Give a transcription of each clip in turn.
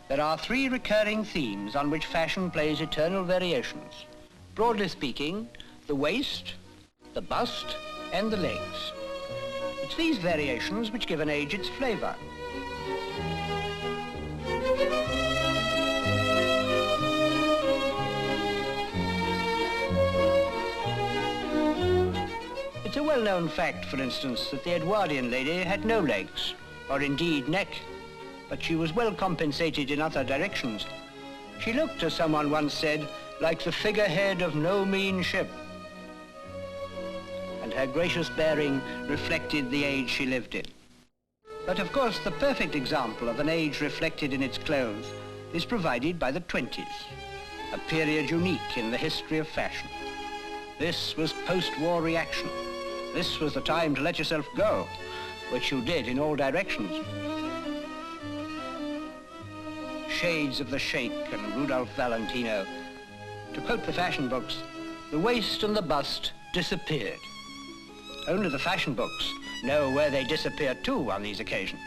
There are three recurring themes on which fashion plays eternal variations. Broadly speaking, the waist, the bust, and the legs. It's these variations which give an age its flavour. It's a well-known fact, for instance, that the Edwardian lady had no legs, or indeed neck, but she was well compensated in other directions. She looked, as someone once said, like the figurehead of no mean ship. And her gracious bearing reflected the age she lived in. But of course, the perfect example of an age reflected in its clothes is provided by the 20s, a period unique in the history of fashion. This was post-war reaction. This was the time to let yourself go, which you did in all directions. Shades of the Sheikh and Rudolph Valentino. To quote the fashion books, the waist and the bust disappeared. Only the fashion books know where they disappeared to on these occasions.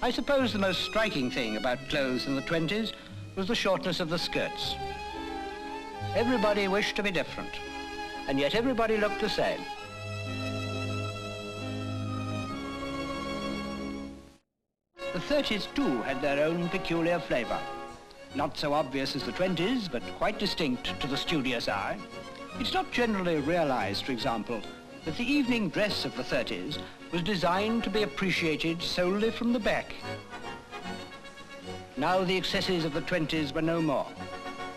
I suppose the most striking thing about clothes in the 20s was the shortness of the skirts. Everybody wished to be different, and yet everybody looked the same. The 30s too had their own peculiar flavour. Not so obvious as the 20s, but quite distinct to the studious eye. It's not generally realised, for example, that the evening dress of the 30s was designed to be appreciated solely from the back. Now the excesses of the 20s were no more.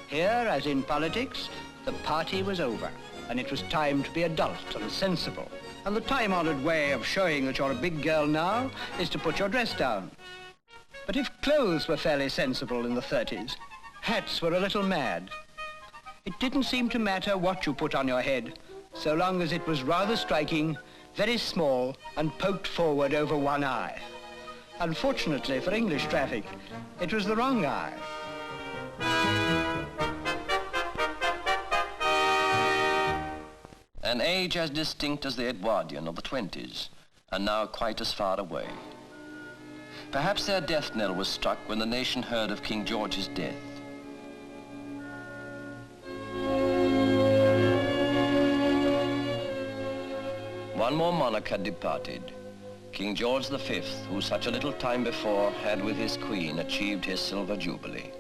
Here, as in politics, the party was over, and it was time to be adult and sensible. And the time-honoured way of showing that you're a big girl now is to put your dress down. But if clothes were fairly sensible in the 30s, hats were a little mad. It didn't seem to matter what you put on your head, so long as it was rather striking, very small, and poked forward over one eye. Unfortunately for English traffic, it was the wrong eye. An age as distinct as the Edwardian of the 20s, and now quite as far away. Perhaps their death knell was struck when the nation heard of King George's death. One more monarch had departed, King George V, who such a little time before had with his queen achieved his silver jubilee.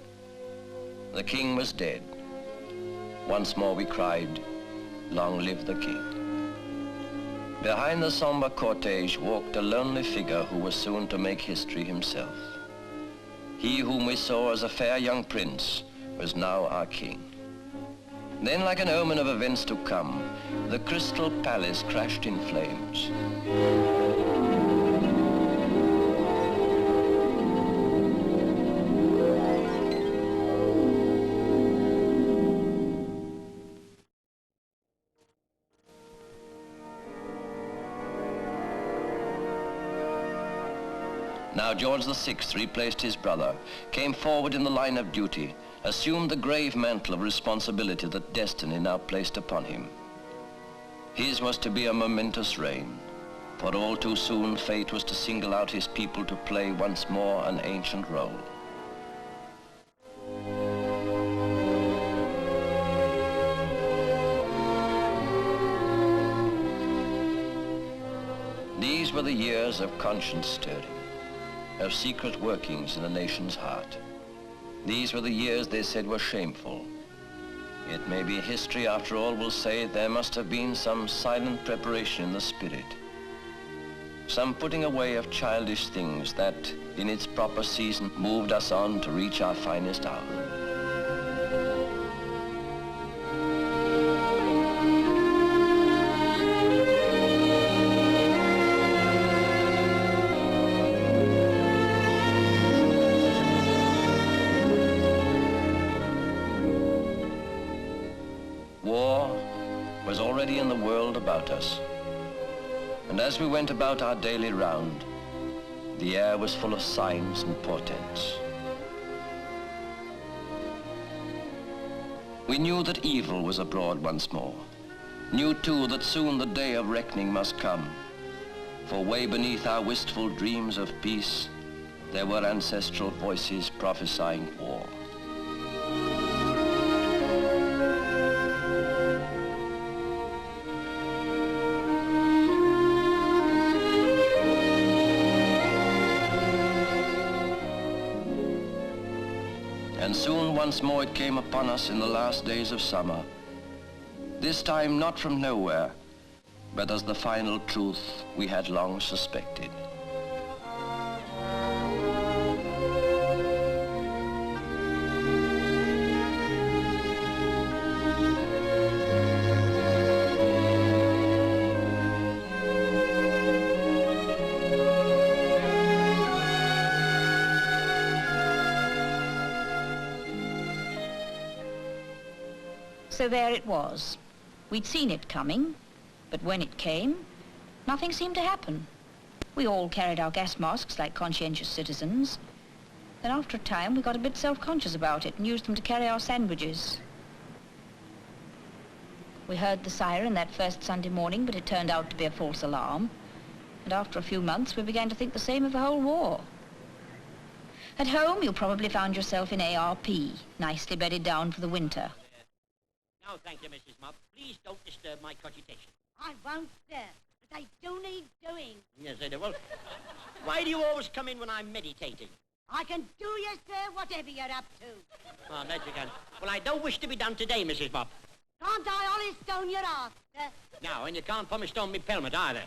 The king was dead. Once more we cried, "Long live the king." Behind the somber cortege walked a lonely figure who was soon to make history himself. He whom we saw as a fair young prince was now our king. Then, like an omen of events to come, the crystal palace crashed in flames. Now George VI replaced his brother, came forward in the line of duty, assumed the grave mantle of responsibility that destiny now placed upon him. His was to be a momentous reign, for all too soon fate was to single out his people to play once more an ancient role. These were the years of conscience stirring, of secret workings in a nation's heart. These were the years they said were shameful. It may be history, after all, will say there must have been some silent preparation in the spirit, some putting away of childish things that, in its proper season, moved us on to reach our finest hour. In the world about us. And as we went about our daily round, the air was full of signs and portents. We knew that evil was abroad once more, knew too that soon the day of reckoning must come, for way beneath our wistful dreams of peace, there were ancestral voices prophesying war. And soon once more it came upon us in the last days of summer, this time not from nowhere, but as the final truth we had long suspected. So there it was. We'd seen it coming, but when it came, nothing seemed to happen. We all carried our gas masks like conscientious citizens. Then after a time, we got a bit self-conscious about it and used them to carry our sandwiches. We heard the siren that first Sunday morning, but it turned out to be a false alarm. And after a few months, we began to think the same of the whole war. At home, you probably found yourself in A.R.P, nicely bedded down for the winter. No, thank you, Mrs. Mop. Please don't disturb my cogitation. I won't, sir, but I do need doing. Yes, I do. Well, why do you always come in when I'm meditating? I can do you, sir, whatever you're up to. Oh, that you can. Well, I don't wish to be done today, Mrs. Mop. Can't I always stone your ass, sir? No, and you can't pumice stone me pelmet either.